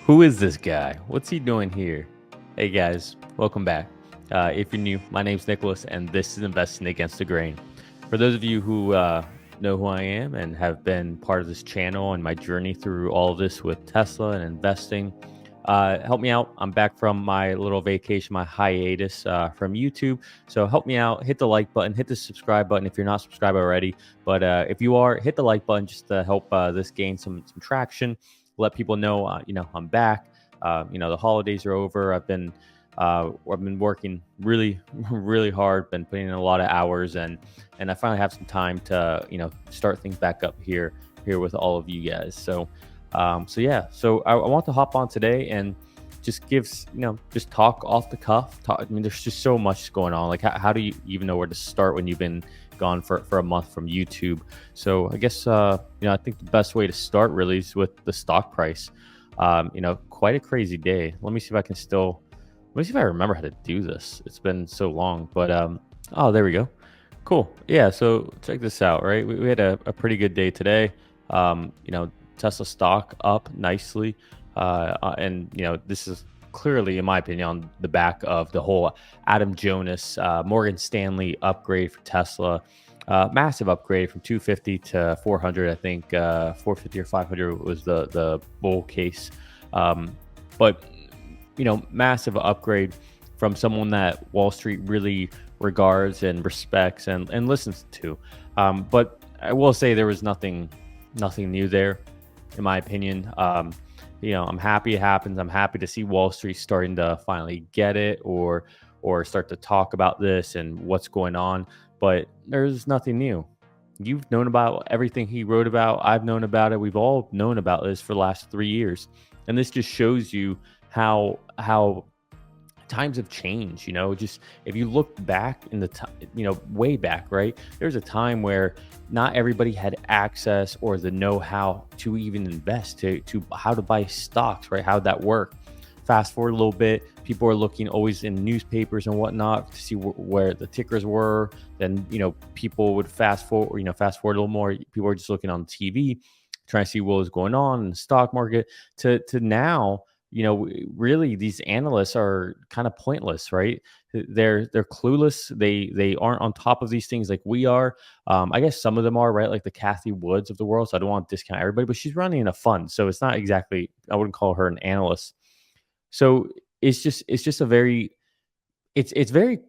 Who is this guy? What's he doing here? Hey guys, welcome back. If you're new, my name's Nicholas, and this is Investing Against the Grain. For those of you who know who I am and have been part of this channel and my journey through all of this with Tesla and investing, help me out. I'm back from my little vacation, my hiatus from YouTube. So help me out. Hit the like button, hit the subscribe button if you're not subscribed already. But if you are, hit the like button just to help this gain some traction. Let people know, I'm back. The holidays are over. I've been working really, really hard. Been putting in a lot of hours, and I finally have some time to, start things back up here with all of you guys. So I want to hop on today and just just talk off the cuff. I mean, there's just so much going on. Like, how do you even know where to start when you've been gone for a month from YouTube? So I guess, I think the best way to start really is with the stock price. Quite a crazy day. Let me see if I remember how to do this. It's been so long, but, oh, there we go. Cool. Yeah. So check this out, right? We had a pretty good day today. Tesla stock up nicely. And this is clearly, in my opinion, on the back of the whole Adam Jonas, Morgan Stanley upgrade for Tesla. Massive upgrade from 250 to 400. I think 450 or 500 was the bull case. But massive upgrade from someone that Wall Street really regards and respects and listens to. But I will say there was nothing new there, in my opinion. I'm happy it happens. I'm happy to see Wall Street starting to finally get it or start to talk about this and what's going on. But there's nothing new. You've known about everything he wrote about. I've known about it. We've all known about this for the last 3 years, and this just shows you how times have changed. Just if you look back in the time, way back, right? There's a time where not everybody had access or the know-how to even invest, to how to buy stocks, right? How'd that work? Fast forward a little bit, people are looking always in newspapers and whatnot to see where the tickers were. Then people would fast forward a little more. People are just looking on TV, trying to see what was going on in the stock market. To now, really these analysts are kind of pointless, right? They're clueless. They aren't on top of these things like we are. I guess some of them are, right? Like the Kathy Woods of the world. So I don't want to discount everybody, but she's running a fund, so it's not exactly. I wouldn't call her an analyst. So it's just a very it's very,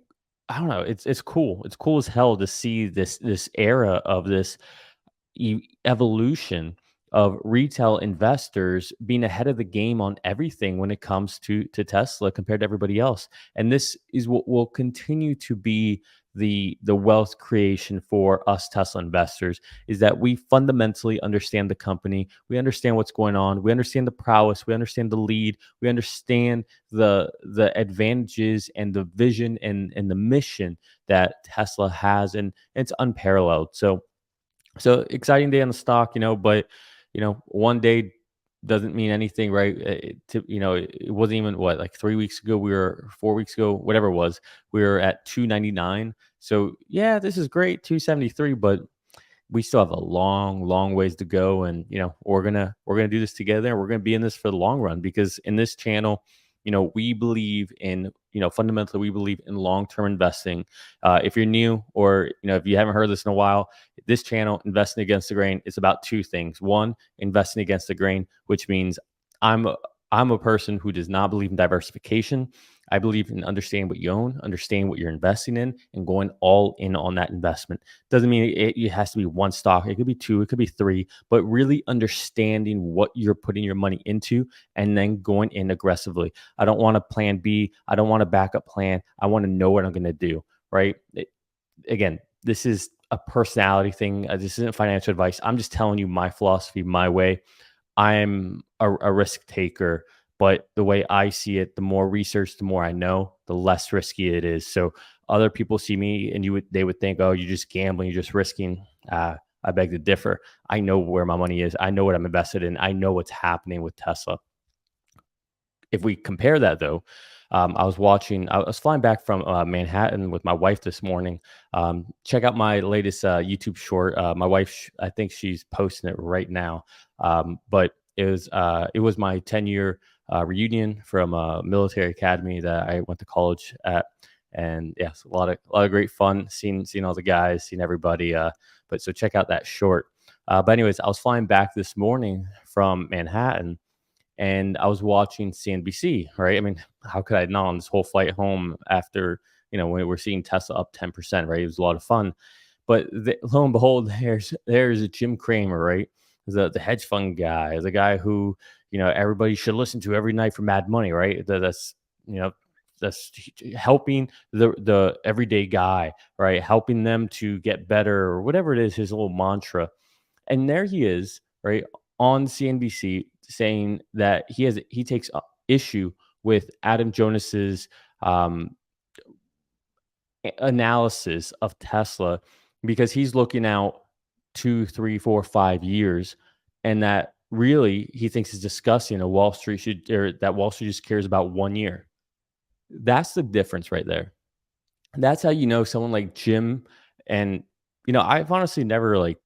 I don't know, it's cool. It's cool as hell to see this era of this evolution of retail investors being ahead of the game on everything when it comes to Tesla compared to everybody else. And this is what will continue to be the wealth creation for us Tesla investors, is that we fundamentally understand the company, we understand what's going on, we understand the prowess, we understand the lead, we understand the advantages and the vision and the mission that Tesla has, and it's unparalleled. So exciting day on the stock, but one day doesn't mean anything, right? It wasn't even what, like 3 weeks ago, 4 weeks ago, whatever it was, we were at 299. So yeah, this is great, 273, but we still have a long, long ways to go. And, we're gonna do this together, and we're gonna be in this for the long run, because in this channel, we believe in, fundamentally, we believe in long-term investing. If you're new, or, if you haven't heard this in a while, this channel, Investing Against the Grain, is about two things. One, investing against the grain, which means I'm a, I'm a person who does not believe in diversification. I believe in understanding what you own, understanding what you're investing in, and going all in on that investment. Doesn't mean it has to be one stock. It could be two, it could be three, but really understanding what you're putting your money into and then going in aggressively. I don't want a plan B. I don't want a backup plan. I want to know what I'm going to do, right? Again, this is a personality thing. This isn't financial advice. I'm just telling you my philosophy, my way. I'm a risk taker, but the way I see it, the more research, the more I know, the less risky it is. So other people see me and they would think, oh, you're just gambling, you're just risking. I beg to differ. I know where my money is. I know what I'm invested in. I know what's happening with Tesla. If we compare that, though, I was flying back from Manhattan with my wife this morning. Check out my latest YouTube short. My wife, I think she's posting it right now. But it was my 10-year reunion from a military academy that I went to college at. And yes, a lot of great fun seeing all the guys, seeing everybody. But so check out that short. But anyways, I was flying back this morning from Manhattan, and I was watching CNBC, right? I mean, how could I not on this whole flight home after, when we're seeing Tesla up 10%, right? It was a lot of fun. But lo and behold, there's Jim Cramer, right? The hedge fund guy, the guy who, everybody should listen to every night for Mad Money, right? You know, that's helping the everyday guy, right? Helping them to get better or whatever it is, his little mantra. And there he is, right, on CNBC saying that he takes issue with Adam Jonas's um, analysis of Tesla because he's looking out 2, 3, 4, 5 years, and that really he thinks is disgusting. That Wall Street just cares about 1 year. That's the difference right there. That's how you know someone like Jim. And I've honestly never like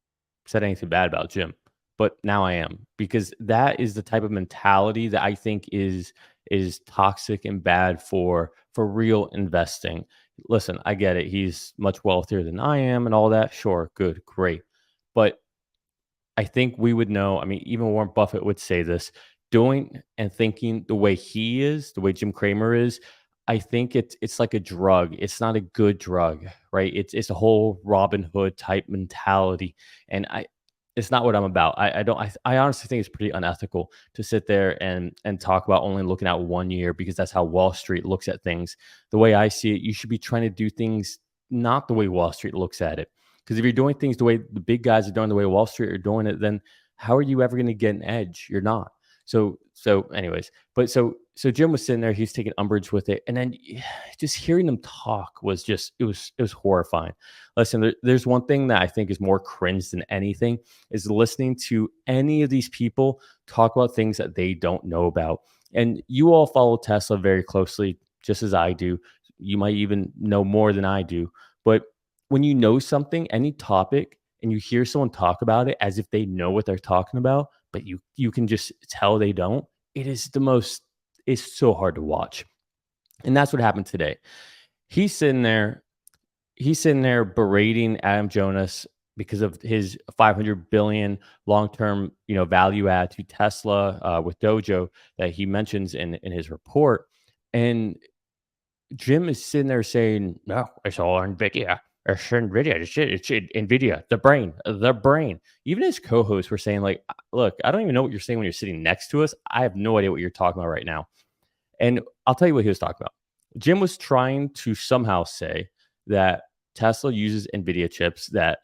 said anything bad about Jim, but now I am, because that is the type of mentality that I think is toxic and bad for real investing. Listen, I get it. He's much wealthier than I am and all that. Sure, good, great. But I think we would know. I mean, even Warren Buffett would say this: doing and thinking the way he is, the way Jim Cramer is. I think it's like a drug. It's not a good drug, right? It's a whole Robin Hood type mentality, and it's not what I'm about. I don't. I honestly think it's pretty unethical to sit there and talk about only looking at 1 year, because that's how Wall Street looks at things. The way I see it, you should be trying to do things not the way Wall Street looks at it. Because if you're doing things the way the big guys are doing, the way Wall Street are doing it, then how are you ever going to get an edge? You're not. Anyways, but so Jim was sitting there, he's taking umbrage with it, and then just hearing them talk was just it was horrifying. Listen, there's one thing that I think is more cringe than anything is listening to any of these people talk about things that they don't know about. And you all follow Tesla very closely, just as I do. You might even know more than I do, but when you know something, any topic, and you hear someone talk about it as if they know what they're talking about, but you can just tell they don't, it is the most it's so hard to watch. And that's what happened today. He's sitting there, he's sitting there berating Adam Jonas because of his 500 billion long-term, value add to Tesla with Dojo that he mentions in his report. And Jim is sitting there saying, "No, it's all NVIDIA. It's NVIDIA. It's NVIDIA. The brain." Even his co-hosts were saying, like, "Look, I don't even know what you're saying when you're sitting next to us. I have no idea what you're talking about right now." And I'll tell you what he was talking about. Jim was trying to somehow say that Tesla uses NVIDIA chips, that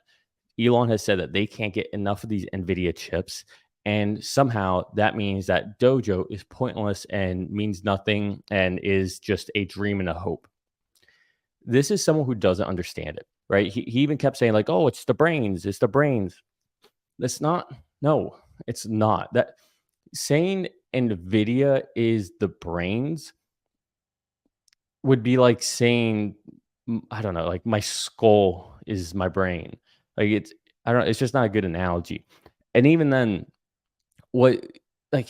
Elon has said that they can't get enough of these NVIDIA chips. And somehow that means that Dojo is pointless and means nothing and is just a dream and a hope. This is someone who doesn't understand it, right? He even kept saying, like, "Oh, it's the brains. It's the brains." That's not, no, it's not. That saying NVIDIA is the brains would be like saying, I don't know, like my skull is my brain. Like I don't, it's just not a good analogy. And even then, what, like,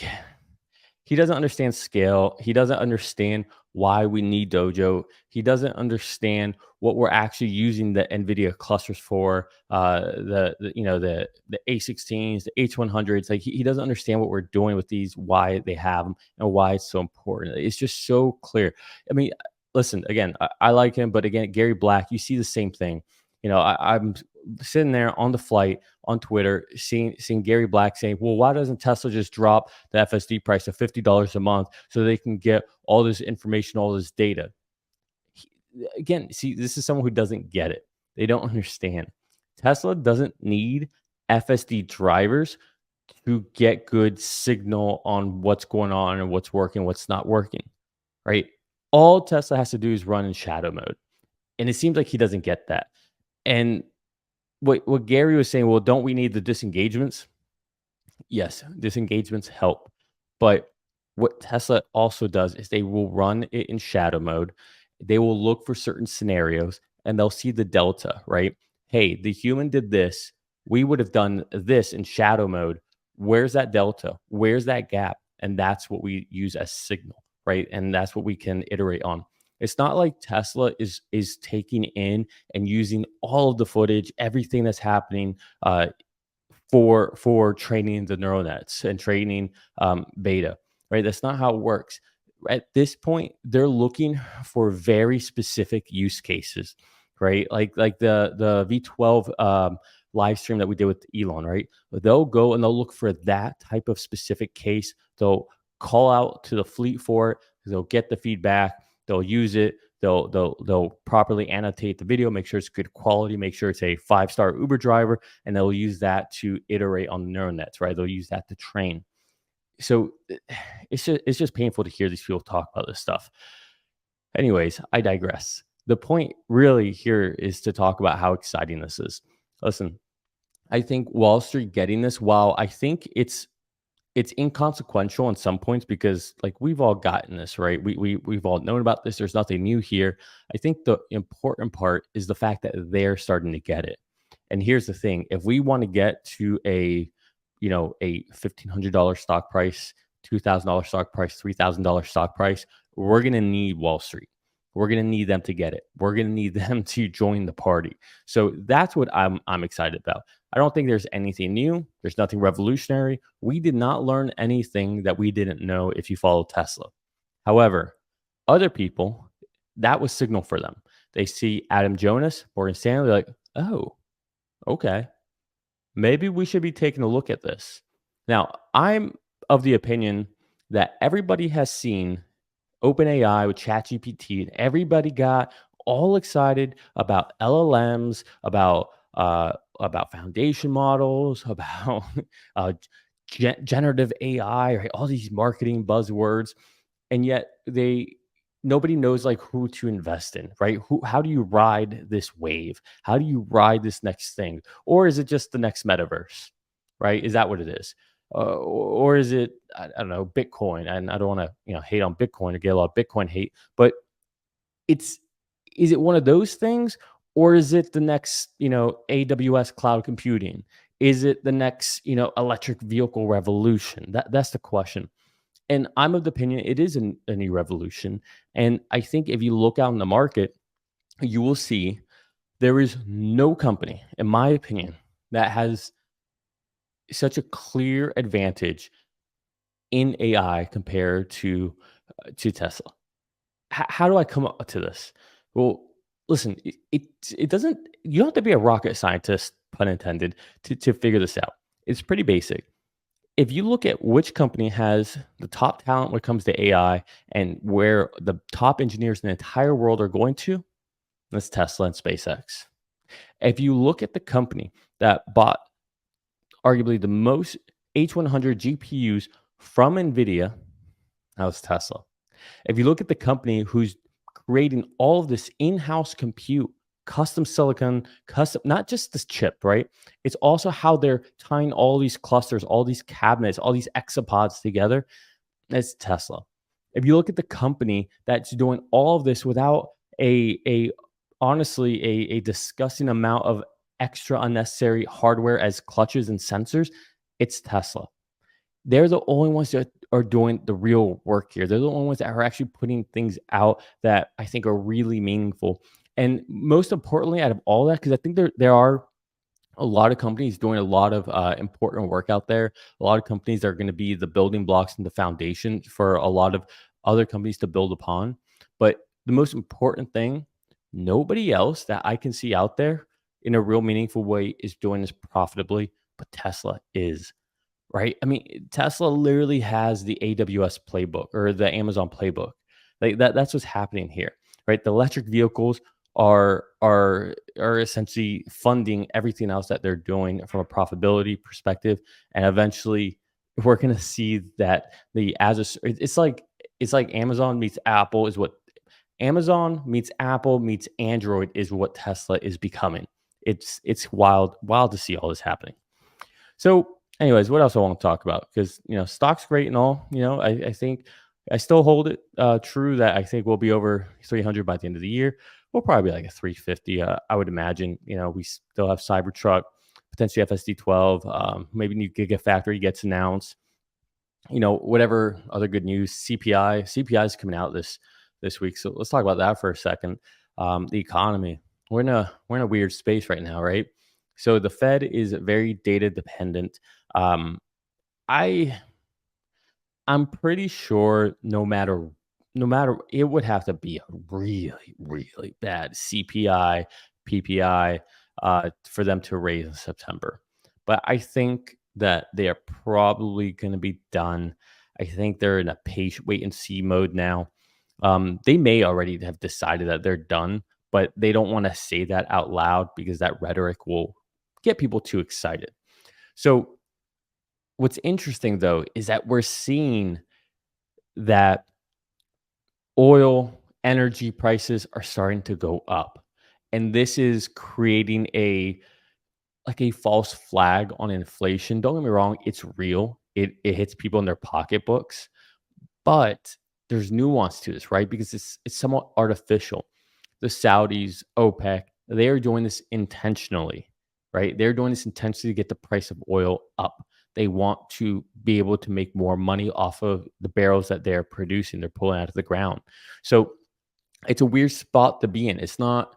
he doesn't understand scale. He doesn't understand why we need Dojo. He doesn't understand what we're actually using the NVIDIA clusters for. The A16s, the H100s. Like he doesn't understand what we're doing with these, why they have them, and why it's so important. It's just so clear. I mean, listen, again, I like him, but again, Gary Black, you see the same thing. I'm sitting there on the flight on Twitter, seeing Gary Black saying, "Well, why doesn't Tesla just drop the FSD price to $50 a month so they can get all this information, all this data?" Again, see, this is someone who doesn't get it. They don't understand. Tesla doesn't need FSD drivers to get good signal on what's going on and what's working, what's not working, right? All Tesla has to do is run in shadow mode. And it seems like he doesn't get that. And what Gary was saying, well, don't we need the disengagements? Yes, disengagements help. But what Tesla also does is they will run it in shadow mode. They will look for certain scenarios and they'll see the delta, right? Hey, the human did this. We would have done this in shadow mode. Where's that delta? Where's that gap? and that's what we use as signal, right? And that's what we can iterate on. It's not like Tesla is taking in and using all of the footage, everything that's happening, for training the neural nets and training beta, right? That's not how it works. At this point, they're looking for very specific use cases, right? Like the V12 live stream that we did with Elon, right? They'll go and they'll look for that type of specific case. They'll call out to the fleet for it. They'll get the feedback. They'll use it. They'll properly annotate the video, make sure it's good quality, make sure it's a 5-star Uber driver, and they'll use that to iterate on the neural nets, right? They'll use that to train. So it's just painful to hear these people talk about this stuff. Anyways, I digress. The point really here is to talk about how exciting this is. Listen, I think Wall Street getting this, while I think it's inconsequential on some points because like we've all gotten this, right? We've all known about this. There's nothing new here. I think the important part is the fact that they're starting to get it. And here's the thing: if we want to get to a $1,500 stock price, $2,000 stock price, $3,000 stock price, we're gonna need Wall Street. We're gonna need them to get it. We're gonna need them to join the party. So that's what I'm excited about. I don't think there's anything new. There's nothing revolutionary. We did not learn anything that we didn't know if you follow Tesla. However, other people, that was signal for them. They see Adam Jonas, Morgan Stanley, like, oh, okay, maybe we should be taking a look at this. Now, I'm of the opinion that everybody has seen OpenAI with ChatGPT, and everybody got all excited about LLMs, about foundation models, about uh, generative AI, right? All these marketing buzzwords, and yet nobody knows like who to invest in, right? How do you ride this wave? How do you ride this next thing? Or is it just the next metaverse, right? Is that what it is? Or is it I don't know, Bitcoin? And I don't want to hate on Bitcoin or get a lot of Bitcoin hate, but it's is it one of those things, or is it the next AWS cloud computing? Is it the next electric vehicle revolution? That's the question. And I'm of the opinion it is a new revolution. And I think if you look out in the market, you will see there is no company, in my opinion, that has such a clear advantage in AI compared to Tesla. How do I come up to this? Well, listen, it doesn't. You don't have to be a rocket scientist, pun intended, to figure this out. It's pretty basic. If you look at which company has the top talent when it comes to AI and where the top engineers in the entire world are going to, that's Tesla and SpaceX. If you look at the company that bought arguably the most H100 GPUs from NVIDIA, that was Tesla. If you look at the company who's creating all of this in-house compute, custom silicon, custom, not just this chip, right? It's also how they're tying all these clusters, all these cabinets, all these exapods together. It's Tesla. If you look at the company that's doing all of this without a honestly a disgusting amount of extra unnecessary hardware as clutches and sensors, it's Tesla. They're the only ones that are doing the real work here. They're the only ones that are actually putting things out that I think are really meaningful. And most importantly, out of all that, because I think there are a lot of companies doing a lot of important work out there. A lot of companies are going to be the building blocks and the foundation for a lot of other companies to build upon. But the most important thing, nobody else that I can see out there in a real meaningful way is doing this profitably, but Tesla is. Right? I mean, Tesla literally has the AWS playbook or the Amazon playbook. Like that's what's happening here, right? The electric vehicles are essentially funding everything else that they're doing from a profitability perspective, and eventually we're going to see that it's like Amazon meets Apple is what Amazon meets Apple meets Android is what Tesla is becoming. It's wild to see all this happening. So, anyways, what else I want to talk about? Because stock's great and all. I think I still hold it true that I think we'll be over 300 by the end of the year. We'll probably be like a 350. I would imagine. We still have Cybertruck, potentially FSD 12. Maybe new Gigafactory gets announced. whatever other good news, CPI is coming out this week. So let's talk about that for a second. The economy. We're in a weird space right now, right? So the Fed is very data dependent. Um, I I'm pretty sure no matter it would have to be a really, really bad CPI, PPI, for them to raise in September. But I think that they are probably gonna be done. I think they're in a patient wait and see mode now. They may already have decided that they're done, but they don't wanna say that out loud because that rhetoric will get people too excited. So, what's interesting, though, is that we're seeing that oil, energy prices are starting to go up. And this is creating a false flag on inflation. Don't get me wrong, it's real. It hits people in their pocketbooks, but there's nuance to this, right? Because it's somewhat artificial. The Saudis, OPEC, they are doing this intentionally, right? They're doing this intentionally to get the price of oil up. They want to be able to make more money off of the barrels that they're producing, they're pulling out of the ground. So it's a weird spot to be in. It's not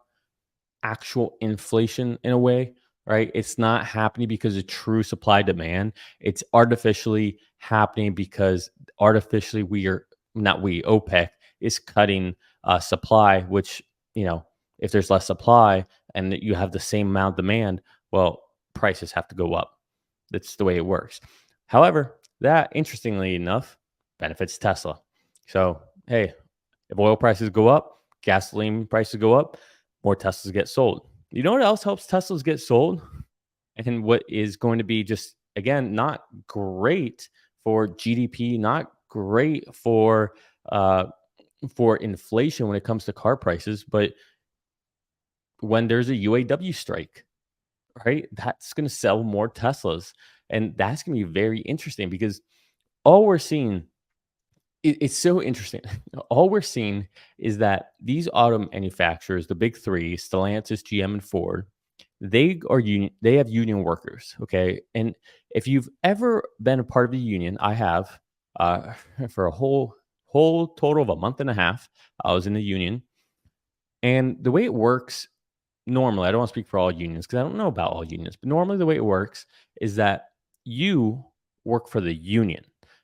actual inflation in a way, right? It's not happening because of true supply demand. It's artificially happening because artificially we are not we OPEC is cutting supply, which if there's less supply and you have the same amount of demand, well, prices have to go up. That's the way it works. However, that interestingly enough benefits Tesla. So hey, if oil prices go up, gasoline prices go up, more Teslas get sold. You know what else helps Teslas get sold? And what is going to be just, again, not great for GDP, not great for inflation when it comes to car prices, but when there's a UAW strike, right? That's going to sell more Teslas. And that's going to be very interesting because all we're seeing it's so interesting. All we're seeing is that these auto manufacturers, the big three, Stellantis, GM, and Ford, they are union. They have union workers. Okay, and if you've ever been a part of a union, I have. Uh, for a whole total of a month and a half, I was in the union, and the way it works normally, I don't want to speak for all unions because I don't know about all unions, but normally the way it works is that you work for the union.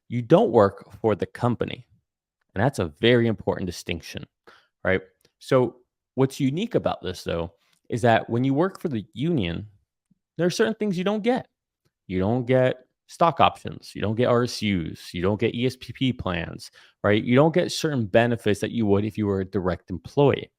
You don't work for the company. And that's a very important distinction, right? So, what's unique about this, though, is that when you work for the union, there are certain things you don't get. You don't get stock options, you don't get RSUs, you don't get ESPP plans, right? You don't get certain benefits that you would if you were a direct employee.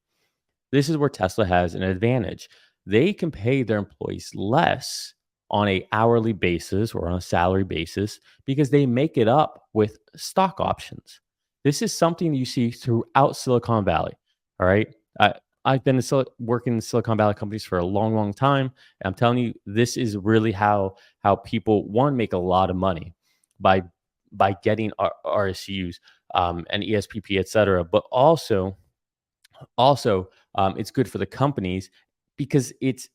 This is where Tesla has an advantage. They can pay their employees less on a hourly basis or on a salary basis because they make it up with stock options. This is something you see throughout Silicon Valley. All right. I've been working in Silicon Valley companies for a long, long time. And I'm telling you, this is really how people one make a lot of money by getting RSUs and ESPP, et cetera. But also, it's good for the companies because it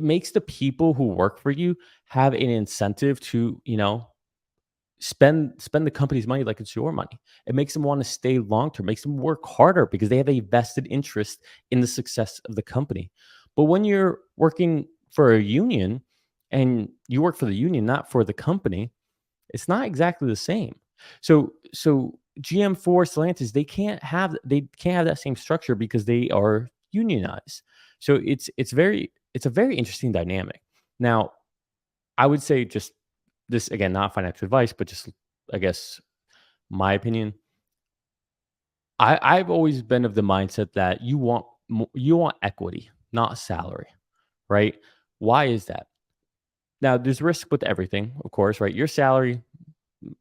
makes the people who work for you have an incentive to spend the company's money like it's your money. It makes them want to stay long term, makes them work harder because they have a vested interest in the success of the company. But when you're working for a union and you work for the union, not for the company, it's not exactly the same. So GM for Stellantis, they can't have that same structure because they are unionized. So it's a very interesting dynamic. Now, I would say just this again, not financial advice, but just I guess my opinion. I've always been of the mindset that you want equity, not salary, right? Why is that? Now, there's risk with everything, of course, right? Your salary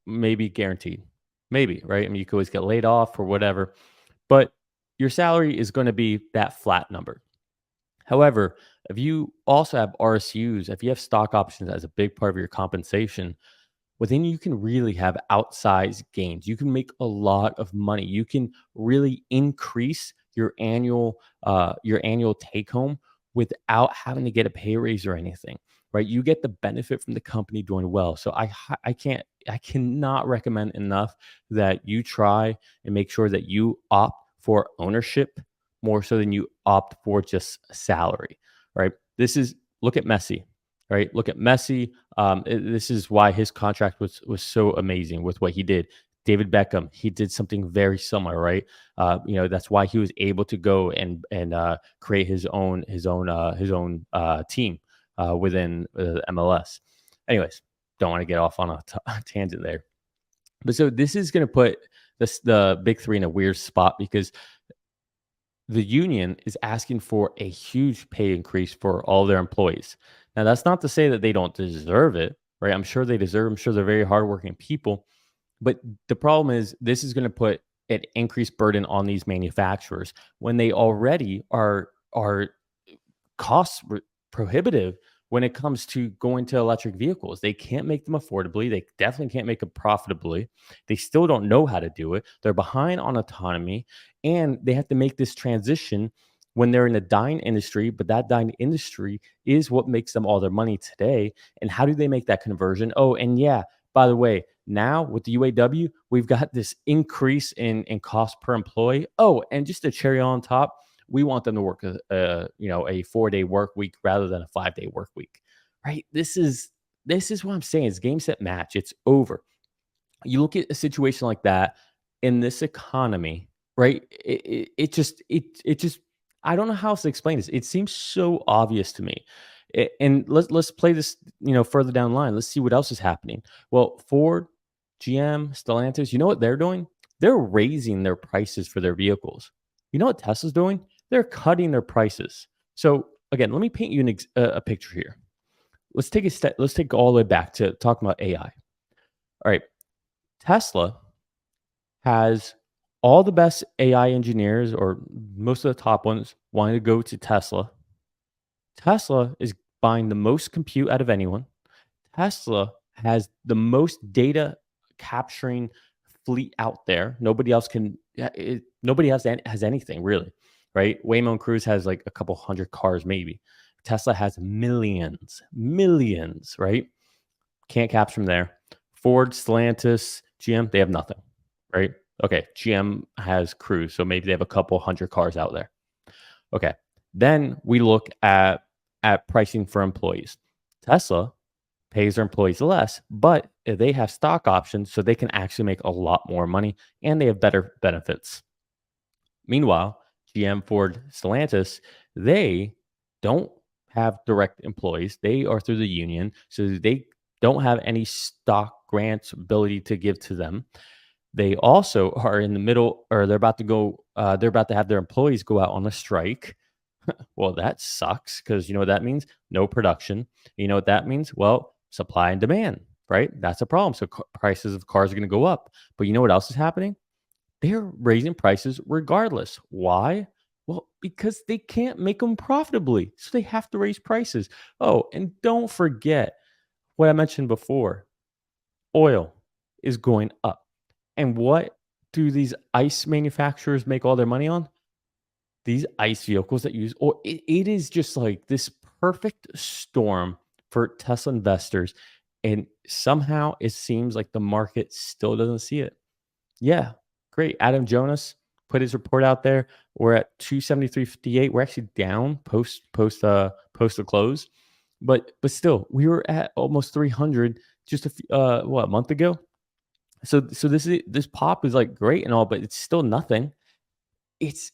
may be guaranteed. Maybe, right? I mean, you could always get laid off or whatever, but your salary is going to be that flat number. However, if you also have RSUs, if you have stock options as a big part of your compensation, well, then you can really have outsized gains. You can make a lot of money. You can really increase your annual take home without having to get a pay raise or anything, right? You get the benefit from the company doing well. So I can't. I cannot recommend enough that you try and make sure that you opt for ownership more so than you opt for just salary, right? This is look at Messi, right? Look at Messi. This is why his contract was so amazing with what he did. David Beckham, he did something very similar, right? That's why he was able to go and create his own team within MLS. Anyways, don't want to get off on a tangent there. But so this is going to put the big three in a weird spot because the union is asking for a huge pay increase for all their employees. Now, that's not to say that they don't deserve it, right? I'm sure they deserve. I'm sure they're very hardworking people. But the problem is, this is going to put an increased burden on these manufacturers when they already are cost prohibitive when it comes to going to electric vehicles. They can't make them affordably. They definitely can't make them profitably. They still don't know how to do it. They're behind on autonomy, and they have to make this transition when they're in a dying industry. But that dying industry is what makes them all their money today. And how do they make that conversion? Oh, and yeah, by the way, now with the UAW, we've got this increase in cost per employee. Oh, and just a cherry on top, we want them to work a 4-day work week rather than a 5-day work week, right? This is what I'm saying. It's game set match. It's over. You look at a situation like that in this economy, right? It just I don't know how else to explain this. It seems so obvious to me. And let's play this, further down the line. Let's see what else is happening. Well, Ford, GM, Stellantis, you know what they're doing? They're raising their prices for their vehicles. You know what Tesla's doing? They're cutting their prices. So again, let me paint you a picture here. Let's take a step. Let's take all the way back to talking about AI. All right, Tesla has all the best AI engineers, or most of the top ones, wanting to go to Tesla. Tesla is buying the most compute out of anyone. Tesla has the most data capturing fleet out there. Nobody else can. Nobody else has anything really, right? Waymo and Cruise has like a couple hundred cars, maybe. Tesla has millions, millions, right? Can't capture them there. Ford, Stellantis, GM, they have nothing, right? Okay, GM has Cruise, so maybe they have a couple hundred cars out there. Okay, then we look at pricing for employees. Tesla pays their employees less, but they have stock options, so they can actually make a lot more money and they have better benefits. Meanwhile, GM, Ford, Stellantis, they don't have direct employees. They are through the union, so they don't have any stock grants ability to give to them. They also are in the middle, or they're about to go. They're about to have their employees go out on a strike. Well, that sucks because you know what that means? No production. You know what that means? Well, supply and demand, right? That's a problem. So prices of cars are going to go up. But you know what else is happening? They're raising prices regardless. Why? Well, because they can't make them profitably. So they have to raise prices. Oh, and don't forget what I mentioned before, oil is going up. And what do these ICE manufacturers make all their money on? These ICE vehicles that use or it is just like this perfect storm for Tesla investors. And somehow it seems like the market still doesn't see it. Yeah, great. Adam Jonas put his report out there. We're at 273.58. We're actually down post the close, but still, we were at almost 300 just a month ago. So this pop is like great and all, but it's still nothing. It's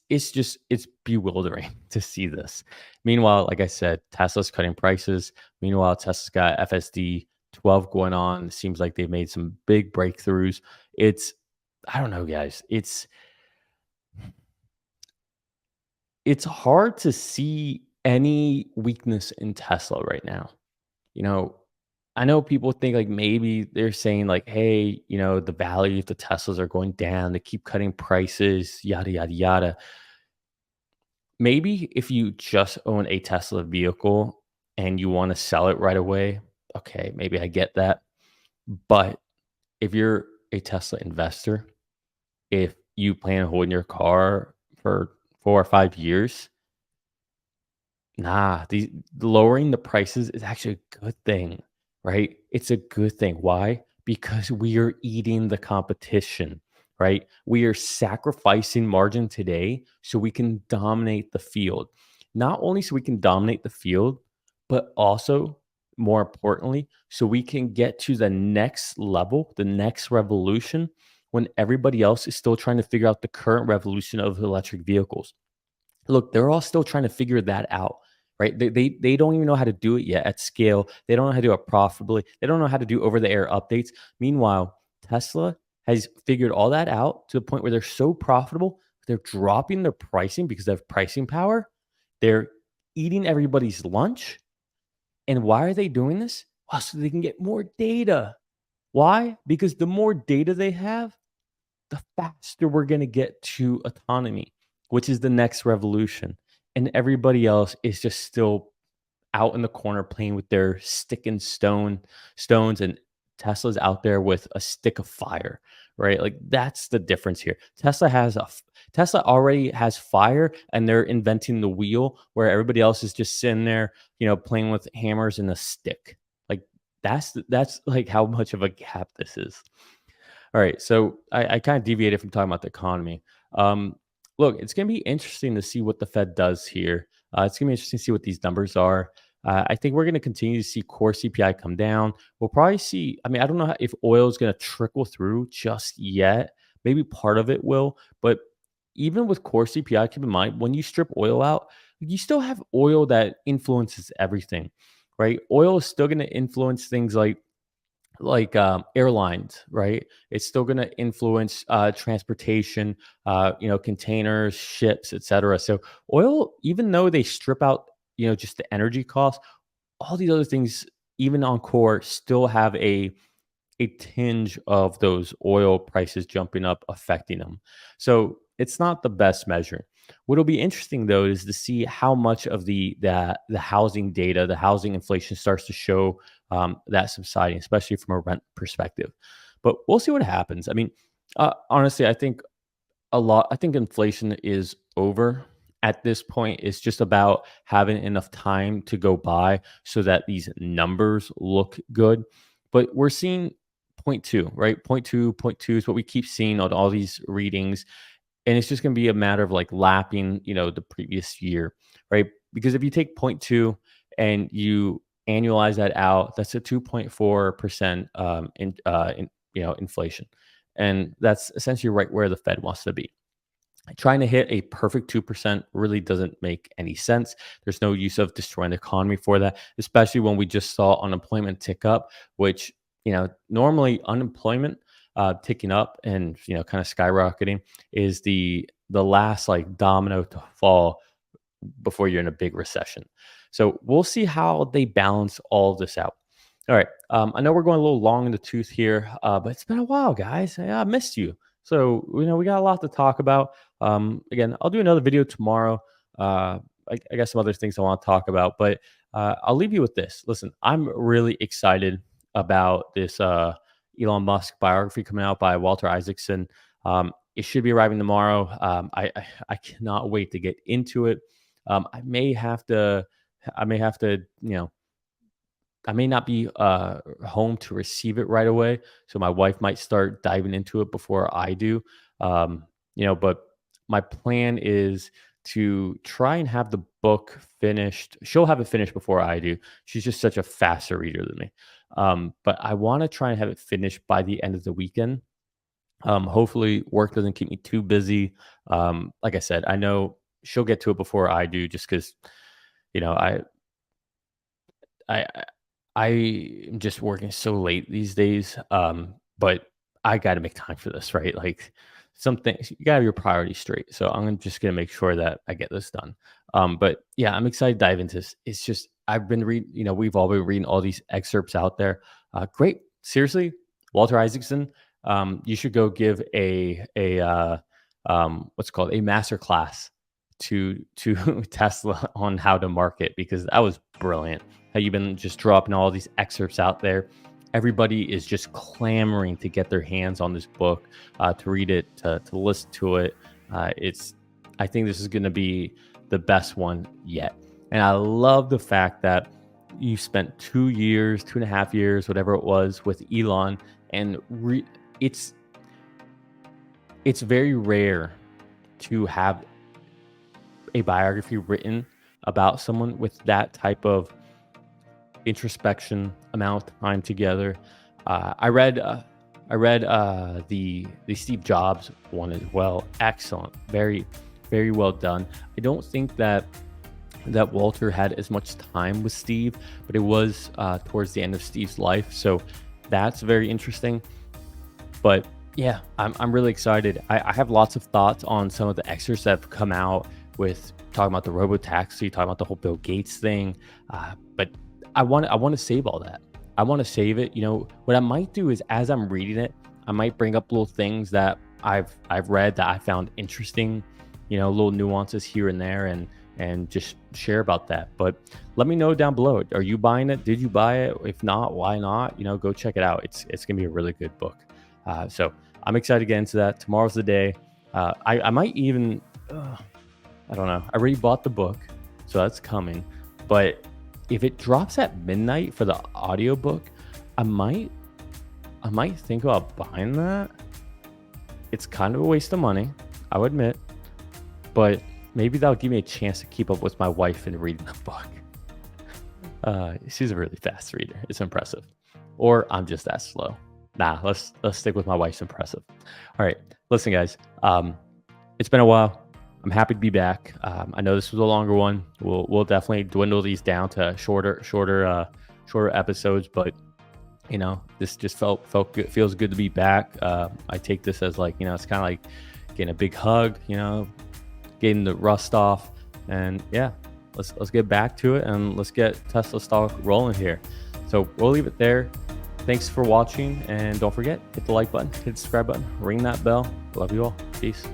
bewildering to see this. Meanwhile, like I said, Tesla's cutting prices. Meanwhile, Tesla's got FSD 12 going on. It seems like they've made some big breakthroughs. It's I don't know, guys. It's hard to see any weakness in Tesla right now. You know, I know people think like maybe they're saying like, hey, the value of the Teslas are going down. They keep cutting prices, yada yada yada. Maybe if you just own a Tesla vehicle and you want to sell it right away, okay, maybe I get that. But if you're a Tesla investor, if you plan on holding your car for 4 or 5 years, nah, lowering the prices is actually a good thing, right? It's a good thing. Why? because we are eating the competition, right? We are sacrificing margin today so we can dominate the field. Not only so we can dominate the field, but also, more importantly, so we can get to the next level, the next revolution, when everybody else is still trying to figure out the current revolution of electric vehicles. Look, they're all still trying to figure that out, right? They don't even know how to do it yet at scale. They don't know how to do it profitably. They don't know how to do over the air updates. Meanwhile, Tesla has figured all that out to the point where they're so profitable, they're dropping their pricing because they have pricing power. They're eating everybody's lunch. And why are they doing this? Well, so they can get more data. Why? Because the more data they have, the faster we're going to get to autonomy, which is the next revolution. And everybody else is just still out in the corner playing with their stick and stones, and Tesla's out there with a stick of fire, right? Like that's the difference here. Tesla already has fire, and they're inventing the wheel where everybody else is just sitting there, playing with hammers and a stick. Like that's like how much of a gap this is. All right, so I kind of deviated from talking about the economy. Um, Look, it's going to be interesting to see what the Fed does here. It's going to be interesting to see what these numbers are. I think we're going to continue to see core CPI come down. We'll probably see. I mean, I don't know if oil is going to trickle through just yet. Maybe part of it will, but even with core CPI, keep in mind when you strip oil out, you still have oil that influences everything, right? Oil is still going to influence things like airlines, right? It's still going to influence transportation, containers, ships, etc. So oil, even though they strip out, just the energy costs, all these other things, even on core, still have a tinge of those oil prices jumping up affecting them. So it's not the best measure. What'll be interesting though is to see how much of the housing data, the housing inflation starts to show that subsiding, especially from a rent perspective. But we'll see what happens. I mean, honestly, I think inflation is over at this point. It's just about having enough time to go by so that these numbers look good. But we're seeing point two, right? Point two is what we keep seeing on all these readings. And it's just going to be a matter of like lapping, the previous year, right? Because if you take point two and you annualize that out, that's a 2.4% inflation. And that's essentially right where the Fed wants to be. Trying to hit a perfect 2% really doesn't make any sense. There's no use of destroying the economy for that, especially when we just saw unemployment tick up, which, normally unemployment ticking up and, kind of skyrocketing is the last like domino to fall before you're in a big recession. So we'll see how they balance all of this out. All right. I know we're going a little long in the tooth here, but it's been a while, guys. I missed you. So, we got a lot to talk about. Again, I'll do another video tomorrow. I got some other things I want to talk about, but I'll leave you with this. Listen, I'm really excited about this Elon Musk biography coming out by Walter Isaacson. It should be arriving tomorrow. I cannot wait to get into it. I may have to, I may not be home to receive it right away, so my wife might start diving into it before I do. But my plan is to try and have the book finished. She'll have it finished before I do. She's just such a faster reader than me. But I want to try and have it finished by the end of the weekend. Hopefully, work doesn't keep me too busy. Like I said, I know she'll get to it before I do, just because you know I I I am just working so late these days. But I got to make time for this, right? Like some things you got to have your priorities straight. So just gonna make sure that I get this done. But yeah, I'm excited to dive into this. It's just I've been reading, we've all been reading all these excerpts out there. Great, seriously, Walter Isaacson. You should go give what's it called a master class to Tesla on how to market, because that was brilliant. How you've been just dropping all these excerpts out there. Everybody is just clamoring to get their hands on this book, to read it, to listen to it. I think this is going to be the best one yet. And I love the fact that you spent 2 years, 2.5 years, whatever it was, with Elon, and it's it's very rare to have a biography written about someone with that type of introspection, amount of time together. Uh, I read uh, I read the Steve Jobs one as well. Excellent, very well done. I don't think that Walter had as much time with Steve, but it was towards the end of Steve's life, so that's very interesting. But yeah, I'm really excited. I have lots of thoughts on some of the excerpts that have come out with talking about the robo taxi, talking about the whole Bill Gates thing. But I want to save all that. I want to save it. What I might do is as I'm reading it, I might bring up little things that I've read that I found interesting. Little nuances here and there, and just share about that. But let me know down below. Are you buying it? Did you buy it? If not, why not? Go check it out. It's gonna be a really good book. So I'm excited to get into that. Tomorrow's the day. I might even, I don't know. I already bought the book, so that's coming. But if it drops at midnight for the audiobook, I might think about buying that. It's kind of a waste of money, I would admit, but maybe that'll give me a chance to keep up with my wife in reading the book. She's a really fast reader. It's impressive. Or I'm just that slow. Nah, let's stick with my wife's impressive. All right, listen, guys. It's been a while. I'm happy to be back. I know this was a longer one. We'll definitely dwindle these down to shorter episodes. But this just felt good. Feels good to be back. I take this as like it's kind of like getting a big hug. Getting the rust off, and yeah, let's get back to it, and let's get TSLa stock rolling here. So we'll leave it there. Thanks for watching, and don't forget, hit the like button, hit the subscribe button, ring that bell. Love you all. Peace.